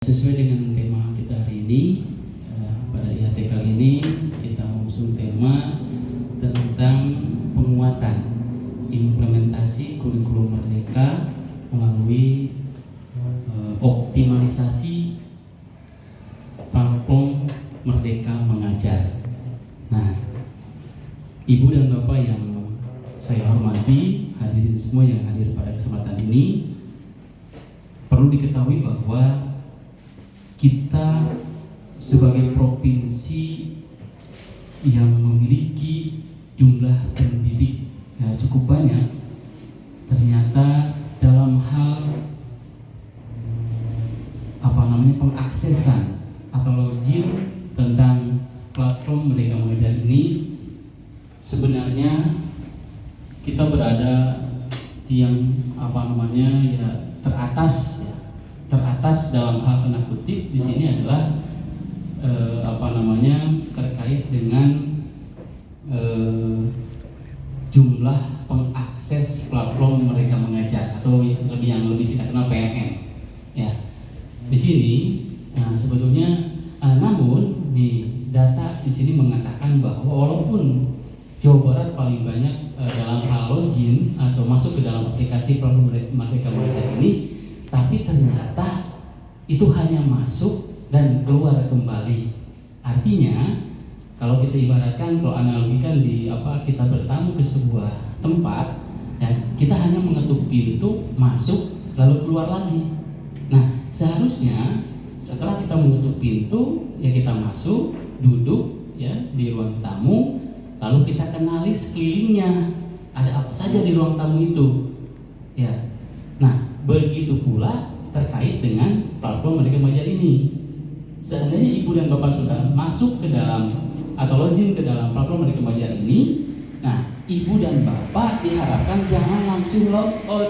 Sesuai dengan tema kita hari ini, pada IHT kali ini kita mengusung tema tentang penguatan implementasi kurikulum Merdeka melalui optimalisasi platform Merdeka Mengajar. Nah, Ibu dan Bapak yang saya hormati, hadirin semua yang hadir pada kesempatan ini, perlu diketahui bahwa kita sebagai provinsi yang memiliki jumlah pendidik cukup banyak, ternyata dalam hal pengaksesan atau login tentang platform Merdeka Mengajar ini, sebenarnya kita berada di yang teratas dalam hal tanda kutip. Di sini adalah terkait dengan jumlah pengakses platform Merdeka Mengajar atau yang lebih kita kenal PMM. Ya, di sini sebetulnya namun di data di sini mengatakan bahwa walaupun Jawa Barat paling banyak dalam hal login atau masuk ke dalam aplikasi platform Merdeka Mengajar ini, tapi ternyata itu hanya masuk dan keluar kembali. Artinya, kalau kita ibaratkan, kalau analogikan kita bertamu ke sebuah tempat, ya, kita hanya mengetuk pintu, masuk, lalu keluar lagi. Nah, seharusnya setelah kita mengetuk pintu, ya kita masuk, duduk, ya di ruang tamu, lalu kita kenali sekelilingnya, ada apa saja di ruang tamu itu, ya. Nah, begitu pula terkait dengan platform Merdeka Mengajar ini. Seandainya Ibu dan Bapak sudah masuk ke dalam atau login ke dalam platform Merdeka Mengajar ini, nah Ibu dan Bapak diharapkan jangan langsung log out,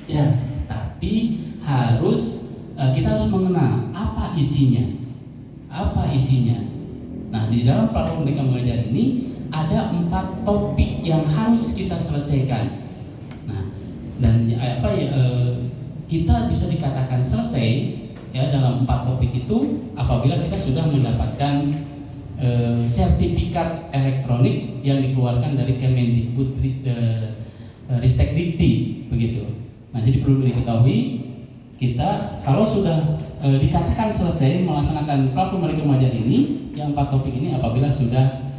ya, tapi kita harus mengenal apa isinya. Nah, di dalam platform Merdeka Mengajar ini ada 4 topik yang harus kita selesaikan. Nah, dan kita bisa dikatakan selesai ya dalam 4 topik itu apabila kita sudah mendapatkan sertifikat elektronik yang dikeluarkan dari Kemendikbud Ristekdikti begitu. Nah, jadi perlu diketahui, kita kalau sudah dikatakan selesai melaksanakan platform Merdeka Mengajar ini, yang 4 topik ini apabila sudah